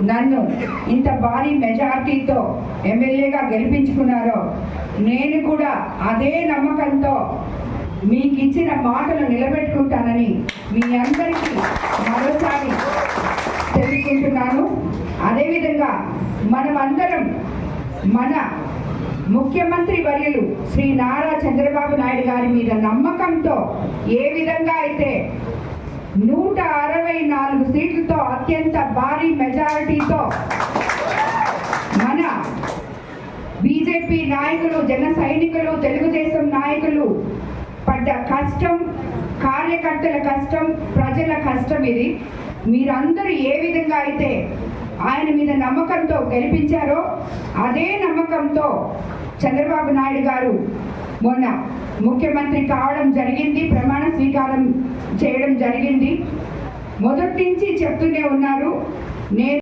నన్ను ఇంత భారీ మెజార్టీతో ఎమ్మెల్యేగా గెలిపించుకున్నారో నేను కూడా అదే నమ్మకంతో మీకు ఇచ్చిన మాటలు నిలబెట్టుకుంటానని మీ అందరికీ మరోసారి తెలుసుకుంటున్నాను. అదేవిధంగా మనమందరం మన ముఖ్యమంత్రి వర్యులు శ్రీ నారా చంద్రబాబు నాయుడు గారి మీద నమ్మకంతో ఏ విధంగా అయితే 164 సీట్లతో అత్యంత భారీ మెజారిటీతో మన బీజేపీ నాయకులు, జన సైనికులు, తెలుగుదేశం నాయకులు పడ్డ కష్టం, కార్యకర్తల కష్టం, ప్రజల కష్టం ఇది. మీరందరూ ఏ విధంగా అయితే ఆయన మీద నమ్మకంతో గెలిపించారో అదే నమ్మకంతో చంద్రబాబు నాయుడు గారు మొన్న ముఖ్యమంత్రి కావడం జరిగింది, ప్రమాణ స్వీకారం చేయడం జరిగింది. మొదటి నుంచి చెప్తూనే ఉన్నారు, నేను